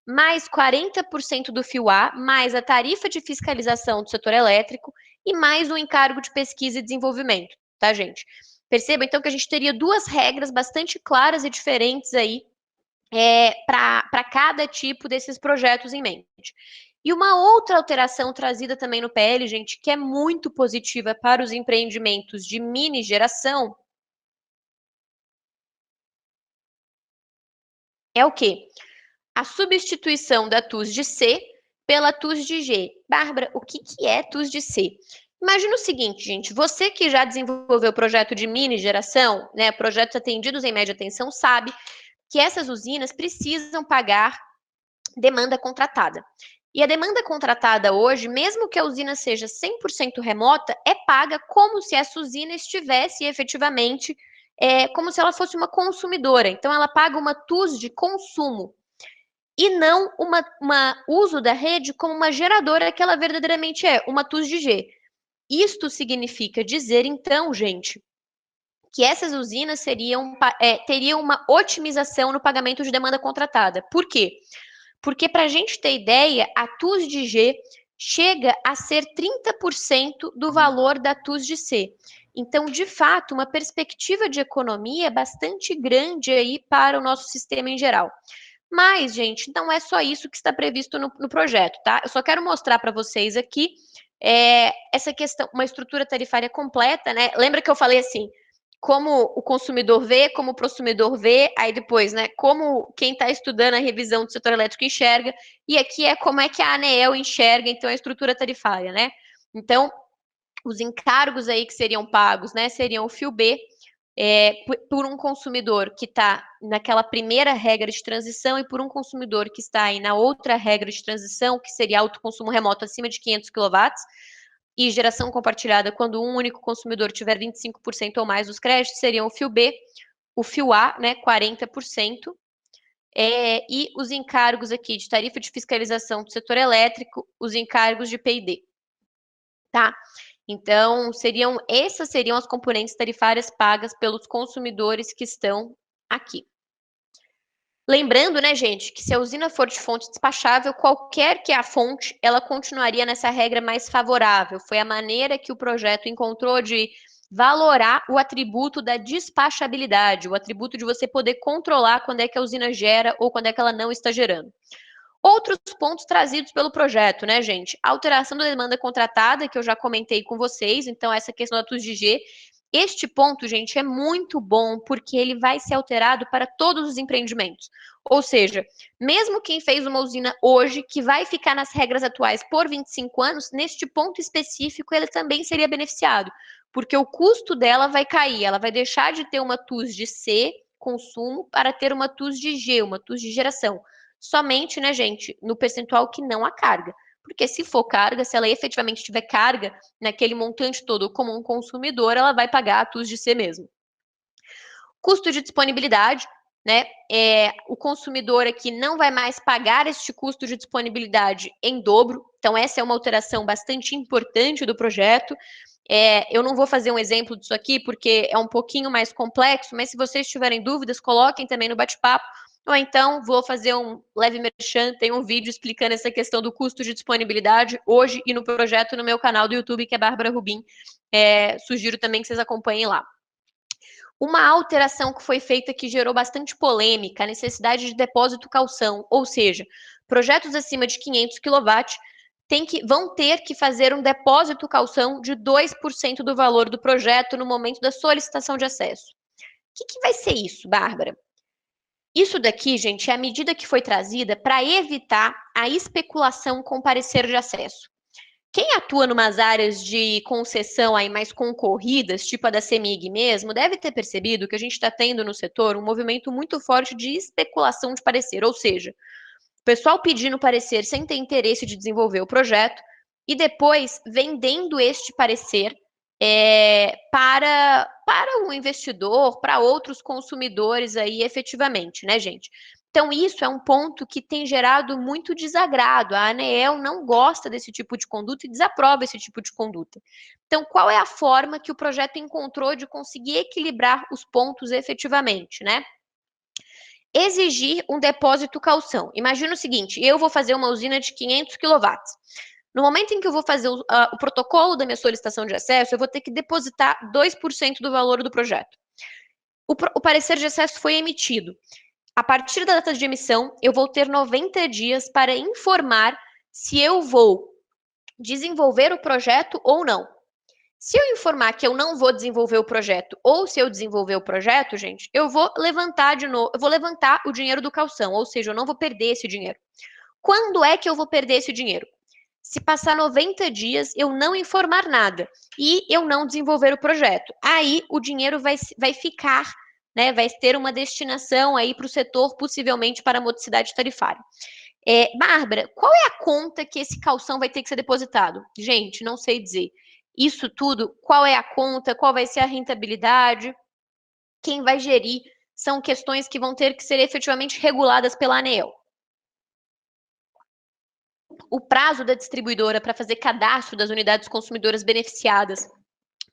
mais 40% do fio A, mais a tarifa de fiscalização do setor elétrico e mais um encargo de pesquisa e desenvolvimento, tá, gente? Perceba, então, que a gente teria duas regras bastante claras e diferentes aí para cada tipo desses projetos em mente. E uma outra alteração trazida também no PL, gente, que é muito positiva para os empreendimentos de mini geração, é o quê? A substituição da TUS de C pela TUS de G. Bárbara, o que é TUS de C? Imagina o seguinte, gente, você que já desenvolveu projeto de mini geração, né, projetos atendidos em média tensão, sabe que essas usinas precisam pagar demanda contratada. E a demanda contratada hoje, mesmo que a usina seja 100% remota, é paga como se essa usina estivesse efetivamente, como se ela fosse uma consumidora. Então, ela paga uma TUS de consumo e não uma uso da rede como uma geradora que ela verdadeiramente é, uma TUS de G. Isto significa dizer, então, gente, que essas usinas teriam uma otimização no pagamento de demanda contratada. Por quê? Porque, para a gente ter ideia, a TUS de G chega a ser 30% do valor da TUS de C. Então, de fato, uma perspectiva de economia bastante grande aí para o nosso sistema em geral. Mas, gente, não é só isso que está previsto no projeto, tá? Eu só quero mostrar para vocês aqui essa questão, uma estrutura tarifária completa, né? Lembra que eu falei assim, como o consumidor vê, como o prosumidor vê, aí depois, né, como quem está estudando a revisão do setor elétrico enxerga, e aqui é como é que a ANEEL enxerga, então, a estrutura tarifária, né? Então, os encargos aí que seriam pagos, né, seriam o fio B, por um consumidor que está naquela primeira regra de transição e por um consumidor que está aí na outra regra de transição, que seria autoconsumo remoto acima de 500 kW, e geração compartilhada quando um único consumidor tiver 25% ou mais dos créditos, seriam o fio B, o fio A, né, 40%, e os encargos aqui de tarifa de fiscalização do setor elétrico, os encargos de P&D, tá? Então, essas seriam as componentes tarifárias pagas pelos consumidores que estão aqui. Lembrando, né, gente, que se a usina for de fonte despachável, qualquer que é a fonte, ela continuaria nessa regra mais favorável. Foi a maneira que o projeto encontrou de valorar o atributo da despachabilidade, o atributo de você poder controlar quando é que a usina gera ou quando é que ela não está gerando. Outros pontos trazidos pelo projeto, né, gente? A alteração da demanda contratada, que eu já comentei com vocês, então essa questão da TUS de G. Este ponto, gente, é muito bom porque ele vai ser alterado para todos os empreendimentos. Ou seja, mesmo quem fez uma usina hoje, que vai ficar nas regras atuais por 25 anos, neste ponto específico, ele também seria beneficiado, porque o custo dela vai cair, ela vai deixar de ter uma TUS de C, consumo, para ter uma TUS de G, uma TUS de geração. Somente, né, gente, no percentual que não há carga. Porque se for carga, se ela efetivamente tiver carga naquele montante todo como um consumidor, ela vai pagar a TUS de C mesmo. Custo de disponibilidade, né? O consumidor aqui não vai mais pagar este custo de disponibilidade em dobro. Então, essa é uma alteração bastante importante do projeto. Eu não vou fazer um exemplo disso aqui, porque é um pouquinho mais complexo, mas se vocês tiverem dúvidas, coloquem também no bate-papo. Ou então, vou fazer um leve merchan, tem um vídeo explicando essa questão do custo de disponibilidade hoje e no projeto no meu canal do YouTube, que é Bárbara Rubim. Sugiro também que vocês acompanhem lá. Uma alteração que foi feita que gerou bastante polêmica, a necessidade de depósito calção, ou seja, projetos acima de 500 kW vão ter que fazer um depósito calção de 2% do valor do projeto no momento da solicitação de acesso. O que vai ser isso, Bárbara? Isso daqui, gente, é a medida que foi trazida para evitar a especulação com parecer de acesso. Quem atua numas áreas de concessão aí mais concorridas, tipo a da CEMIG mesmo, deve ter percebido que a gente está tendo no setor um movimento muito forte de especulação de parecer, ou seja, o pessoal pedindo parecer sem ter interesse de desenvolver o projeto e depois vendendo este parecer para um investidor, para outros consumidores aí efetivamente, né, gente? Então, isso é um ponto que tem gerado muito desagrado. A ANEEL não gosta desse tipo de conduta e desaprova esse tipo de conduta. Então, qual é a forma que o projeto encontrou de conseguir equilibrar os pontos efetivamente, né? Exigir um depósito calção. Imagina o seguinte, eu vou fazer uma usina de 500 kW. No momento em que eu vou fazer o protocolo da minha solicitação de acesso, eu vou ter que depositar 2% do valor do projeto. O parecer de acesso foi emitido. A partir da data de emissão, eu vou ter 90 dias para informar se eu vou desenvolver o projeto ou não. Se eu informar que eu não vou desenvolver o projeto, ou se eu desenvolver o projeto, gente, eu vou levantar de novo, eu vou levantar o dinheiro do calção, ou seja, eu não vou perder esse dinheiro. Quando é que eu vou perder esse dinheiro? Se passar 90 dias, eu não informar nada e eu não desenvolver o projeto. Aí o dinheiro vai ficar, né? Vai ter uma destinação aí para o setor, possivelmente para a modicidade tarifária. Bárbara, qual é a conta que esse calção vai ter que ser depositado? Gente, não sei dizer. Isso tudo, qual é a conta, qual vai ser a rentabilidade, quem vai gerir, são questões que vão ter que ser efetivamente reguladas pela ANEEL. O prazo da distribuidora para fazer cadastro das unidades consumidoras beneficiadas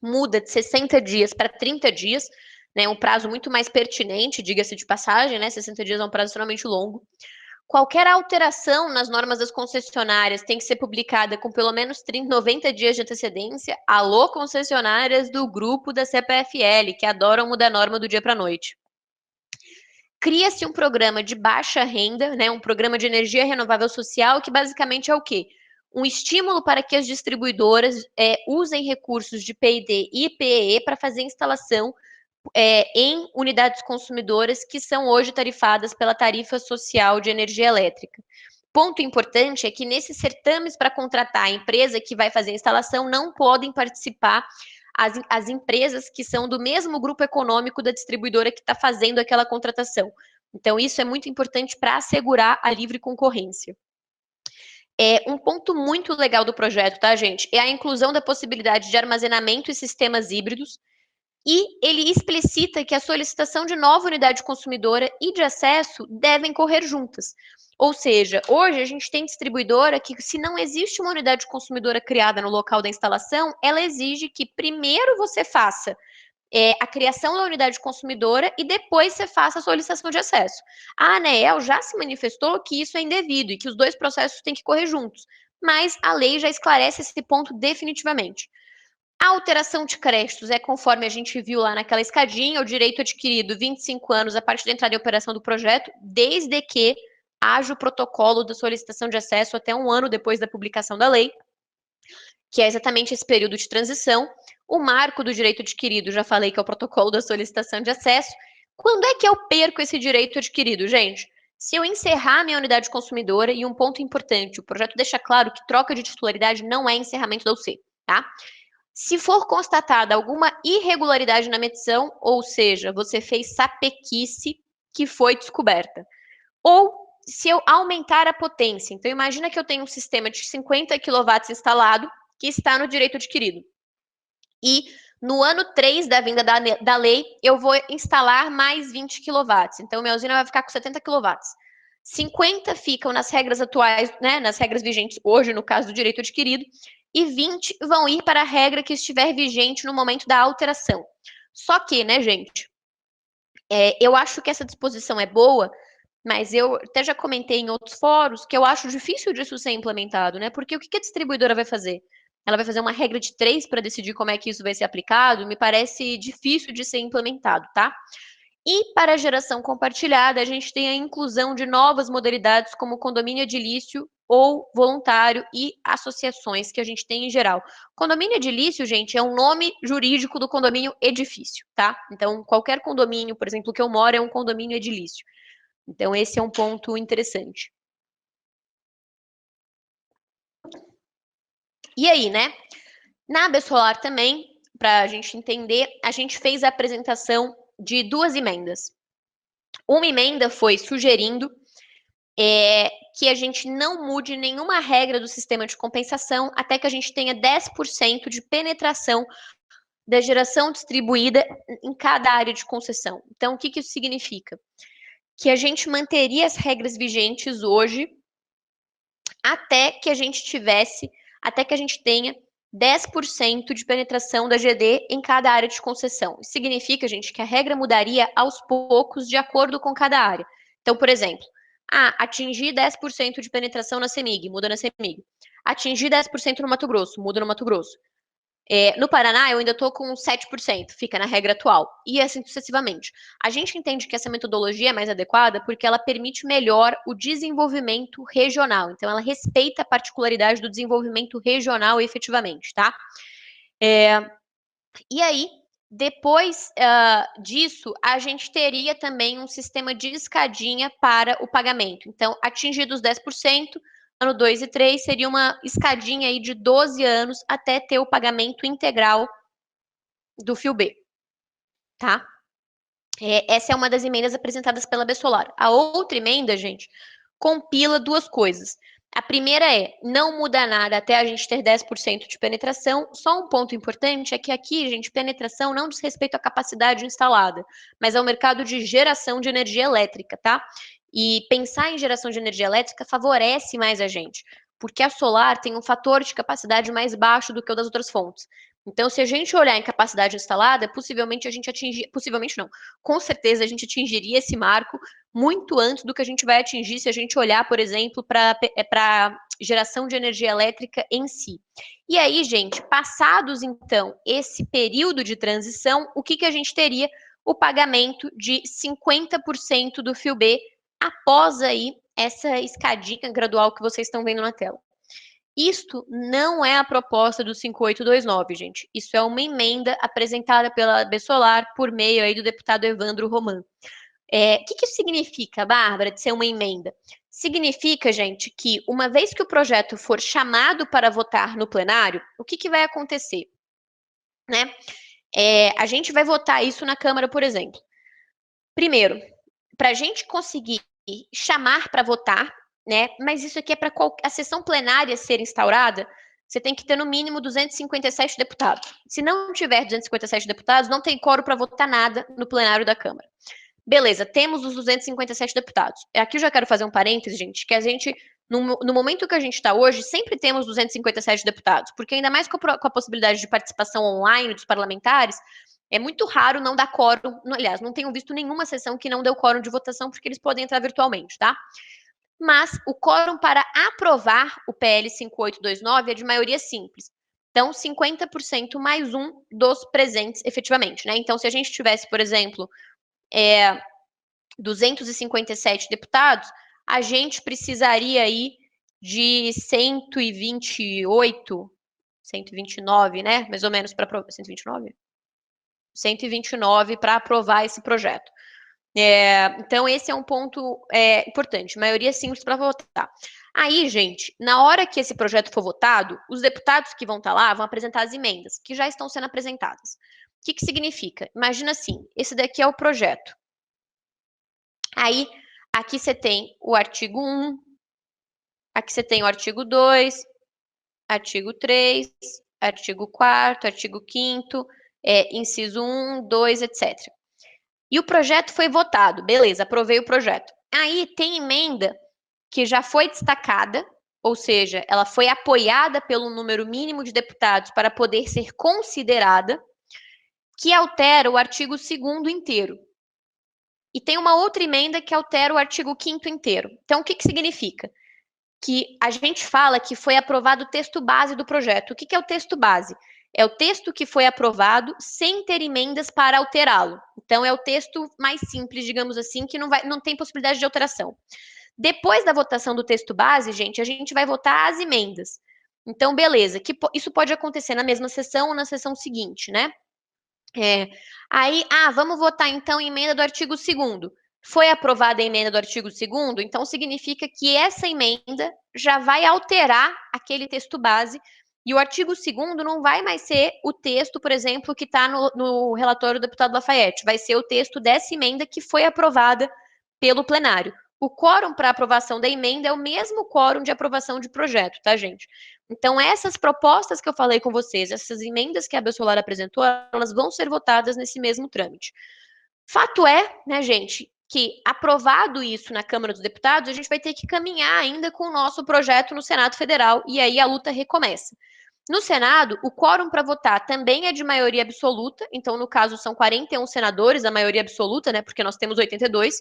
muda de 60 dias para 30 dias, né? Um prazo muito mais pertinente, diga-se de passagem, né? 60 dias é um prazo extremamente longo. Qualquer alteração nas normas das concessionárias tem que ser publicada com pelo menos 90 dias de antecedência. Alô, concessionárias do grupo da CPFL, que adoram mudar norma do dia para a noite. Cria-se um programa de baixa renda, né, um programa de energia renovável social, que basicamente é o quê? Um estímulo para que as distribuidoras usem recursos de P&D e PEE para fazer instalação em unidades consumidoras que são hoje tarifadas pela tarifa social de energia elétrica. Ponto importante é que nesses certames para contratar a empresa que vai fazer a instalação não podem participar as empresas que são do mesmo grupo econômico da distribuidora que está fazendo aquela contratação. Então, isso é muito importante para assegurar a livre concorrência. Um ponto muito legal do projeto, tá, gente? É a inclusão da possibilidade de armazenamento e sistemas híbridos, e ele explicita que a solicitação de nova unidade consumidora e de acesso devem correr juntas. Ou seja, hoje a gente tem distribuidora que, se não existe uma unidade consumidora criada no local da instalação, ela exige que primeiro você faça a criação da unidade consumidora e depois você faça a solicitação de acesso. A ANEEL já se manifestou que isso é indevido e que os dois processos têm que correr juntos, mas a lei já esclarece esse ponto definitivamente. A alteração de créditos é conforme a gente viu lá naquela escadinha, o direito adquirido 25 anos a partir da entrada em operação do projeto, desde que haja o protocolo da solicitação de acesso até um ano depois da publicação da lei, que é exatamente esse período de transição. O marco do direito adquirido, já falei que é o protocolo da solicitação de acesso. Quando é que eu perco esse direito adquirido, gente? Se eu encerrar minha unidade consumidora, e um ponto importante, o projeto deixa claro que troca de titularidade não é encerramento da UC, tá? Se for constatada alguma irregularidade na medição, ou seja, você fez sapequice que foi descoberta, ou se eu aumentar a potência. Então, imagina que eu tenho um sistema de 50 kW instalado, que está no direito adquirido. E no ano 3 da vinda da lei, eu vou instalar mais 20 kW. Então, minha usina vai ficar com 70 kW. 50 ficam nas regras atuais, né, nas regras vigentes hoje, no caso do direito adquirido, e 20 vão ir para a regra que estiver vigente no momento da alteração. Só que, né, gente, eu acho que essa disposição é boa, mas eu até já comentei em outros fóruns que eu acho difícil disso ser implementado, né? Porque o que a distribuidora vai fazer? Ela vai fazer uma regra de 3 para decidir como é que isso vai ser aplicado? Me parece difícil de ser implementado, tá? E para a geração compartilhada, a gente tem a inclusão de novas modalidades como condomínio edilício ou voluntário e associações que a gente tem em geral. Condomínio edilício, gente, é um nome jurídico do condomínio edifício, tá? Então, qualquer condomínio, por exemplo, que eu moro, é um condomínio edilício. Então, esse é um ponto interessante. E aí, né? Na habeas solar também, para a gente entender, a gente fez a apresentação de 2 emendas. Uma emenda foi sugerindo que a gente não mude nenhuma regra do sistema de compensação até que a gente tenha 10% de penetração da geração distribuída em cada área de concessão. Então, o que isso significa? Que a gente manteria as regras vigentes hoje até que a gente tenha 10% de penetração da GD em cada área de concessão. Isso significa, gente, que a regra mudaria aos poucos de acordo com cada área. Então, por exemplo, Atingir 10% de penetração na CEMIG, muda na CEMIG. Atingir 10% no Mato Grosso, muda no Mato Grosso. No Paraná, eu ainda estou com 7%, fica na regra atual. E assim sucessivamente. A gente entende que essa metodologia é mais adequada porque ela permite melhor o desenvolvimento regional. Então, ela respeita a particularidade do desenvolvimento regional efetivamente, tá? E aí, depois disso, a gente teria também um sistema de escadinha para o pagamento. Então, atingidos 10%, ano 2 e 3 seria uma escadinha aí de 12 anos até ter o pagamento integral do fio B, tá? Essa é uma das emendas apresentadas pela Bessolar. A outra emenda, gente, compila duas coisas. A primeira não muda nada até a gente ter 10% de penetração. Só um ponto importante é que aqui, gente, penetração não diz respeito à capacidade instalada, mas ao mercado de geração de energia elétrica, tá? E pensar em geração de energia elétrica favorece mais a gente, porque a solar tem um fator de capacidade mais baixo do que o das outras fontes. Então, se a gente olhar em capacidade instalada, possivelmente a gente atingir, possivelmente não, com certeza a gente atingiria esse marco muito antes do que a gente vai atingir se a gente olhar, por exemplo, para geração de energia elétrica em si. E aí, gente, passados então esse período de transição, o que a gente teria? O pagamento de 50% do fio B após aí essa escadinha gradual que vocês estão vendo na tela. Isto não é a proposta do 5829, gente. Isso é uma emenda apresentada pela Bessolar por meio aí do deputado Evandro Roman. O que isso significa, Bárbara, de ser uma emenda? Significa, gente, que uma vez que o projeto for chamado para votar no plenário, o que vai acontecer? Né? A gente vai votar isso na Câmara, por exemplo. Primeiro, para a gente conseguir chamar para votar, né? Mas isso aqui é para a sessão plenária ser instaurada, você tem que ter no mínimo 257 deputados. Se não tiver 257 deputados, não tem quórum para votar nada no plenário da Câmara. Beleza, temos os 257 deputados. Aqui eu já quero fazer um parêntese, gente, que a gente, no momento que a gente está hoje, sempre temos 257 deputados, porque ainda mais com a possibilidade de participação online dos parlamentares, é muito raro não dar quórum. Aliás, não tenho visto nenhuma sessão que não deu quórum de votação, porque eles podem entrar virtualmente, tá? Mas o quórum para aprovar o PL 5829 é de maioria simples. Então, 50% mais um dos presentes efetivamente, né? Então, se a gente tivesse, por exemplo, 257 deputados, a gente precisaria aí de 128, 129, né? Mais ou menos para aprovar. 129? 129 para aprovar esse projeto. Então, esse é um ponto importante. Maioria simples para votar. Aí, gente, na hora que esse projeto for votado, os deputados que vão estar lá vão apresentar as emendas, que já estão sendo apresentadas. O que significa? Imagina assim, esse daqui é o projeto. Aí, aqui você tem o artigo 1, aqui você tem o artigo 2, artigo 3, artigo 4º, artigo 5º, inciso 1, 2, etc. E o projeto foi votado, beleza, aprovei o projeto. Aí tem emenda que já foi destacada, ou seja, ela foi apoiada pelo número mínimo de deputados para poder ser considerada, que altera o artigo 2º inteiro. E tem uma outra emenda que altera o artigo 5º inteiro. Então, o que significa? Que a gente fala que foi aprovado o texto base do projeto. O que é o texto base? É o texto que foi aprovado sem ter emendas para alterá-lo. Então, é o texto mais simples, digamos assim, que não tem possibilidade de alteração. Depois da votação do texto base, gente, a gente vai votar as emendas. Então, beleza, isso pode acontecer na mesma sessão ou na sessão seguinte, né? Aí, vamos votar então em emenda do artigo 2º. Foi aprovada a emenda do artigo 2º, então significa que essa emenda já vai alterar aquele texto base e o artigo 2º não vai mais ser o texto, por exemplo, que está no relatório do deputado Lafayette, vai ser o texto dessa emenda que foi aprovada pelo plenário. O quórum para aprovação da emenda é o mesmo quórum de aprovação de projeto, tá, gente? Então, essas propostas que eu falei com vocês, essas emendas que a Bessolar apresentou, elas vão ser votadas nesse mesmo trâmite. Fato é, né, gente, que aprovado isso na Câmara dos Deputados, a gente vai ter que caminhar ainda com o nosso projeto no Senado Federal, e aí a luta recomeça. No Senado, o quórum para votar também é de maioria absoluta, então, no caso, são 41 senadores, a maioria absoluta, né, porque nós temos 82,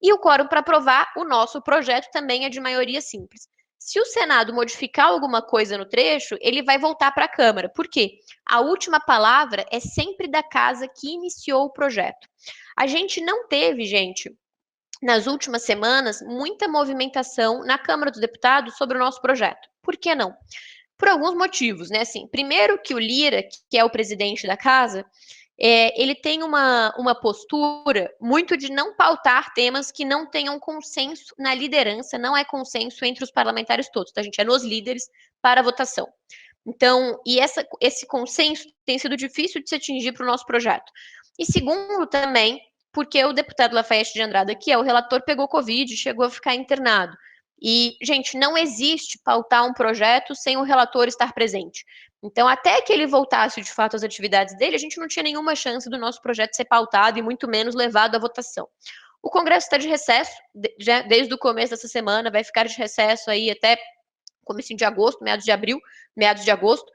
E o quórum para aprovar o nosso projeto também é de maioria simples. Se o Senado modificar alguma coisa no trecho, ele vai voltar para a Câmara. Por quê? A última palavra é sempre da casa que iniciou o projeto. A gente não teve, gente, nas últimas semanas, muita movimentação na Câmara dos Deputados sobre o nosso projeto. Por que não? Por alguns motivos, né? Assim, primeiro que o Lira, que é o presidente da casa, ele tem uma postura muito de não pautar temas que não tenham consenso na liderança, não é consenso entre os parlamentares todos, tá, gente? É nos líderes para a votação. Então, esse consenso tem sido difícil de se atingir para o nosso projeto. E segundo, também, porque o deputado Lafayette de Andrada, que é o relator, pegou Covid e chegou a ficar internado. E, gente, não existe pautar um projeto sem o relator estar presente. Então, até que ele voltasse de fato às atividades dele, a gente não tinha nenhuma chance do nosso projeto ser pautado e muito menos levado à votação. O Congresso está de recesso, desde o começo dessa semana, vai ficar de recesso aí até começo de agosto, meados de abril, meados de agosto.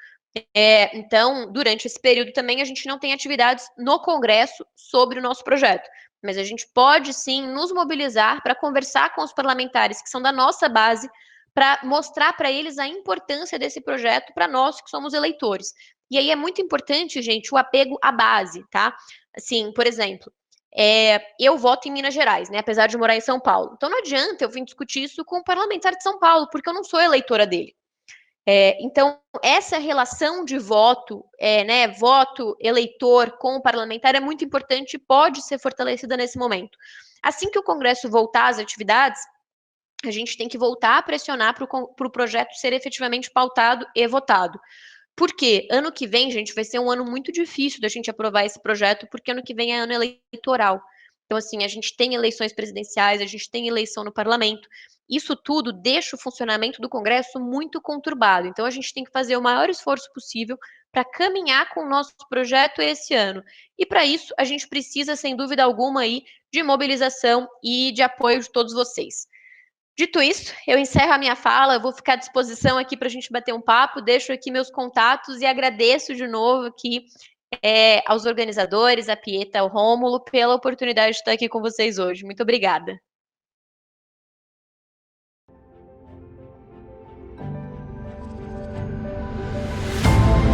Então, durante esse período também, a gente não tem atividades no Congresso sobre o nosso projeto. Mas a gente pode, sim, nos mobilizar para conversar com os parlamentares que são da nossa base, para mostrar para eles a importância desse projeto para nós que somos eleitores. E aí é muito importante, gente, o apego à base, tá? Assim, por exemplo, eu voto em Minas Gerais, né? Apesar de morar em São Paulo. Então não adianta eu vir discutir isso com o parlamentar de São Paulo, porque eu não sou eleitora dele. Então, essa relação de voto, né, voto eleitor com o parlamentar é muito importante e pode ser fortalecida nesse momento. Assim que o Congresso voltar às atividades, a gente tem que voltar a pressionar para o projeto ser efetivamente pautado e votado. Por quê? Ano que vem, gente, vai ser um ano muito difícil da gente aprovar esse projeto, porque ano que vem é ano eleitoral. Então, assim, a gente tem eleições presidenciais, a gente tem eleição no parlamento. Isso tudo deixa o funcionamento do Congresso muito conturbado. Então, a gente tem que fazer o maior esforço possível para caminhar com o nosso projeto esse ano. E para isso, a gente precisa, sem dúvida alguma, aí, de mobilização e de apoio de todos vocês. Dito isso, eu encerro a minha fala, eu vou ficar à disposição aqui para a gente bater um papo, deixo aqui meus contatos e agradeço de novo aqui aos organizadores, a Pieta, ao Rômulo, pela oportunidade de estar aqui com vocês hoje. Muito obrigada.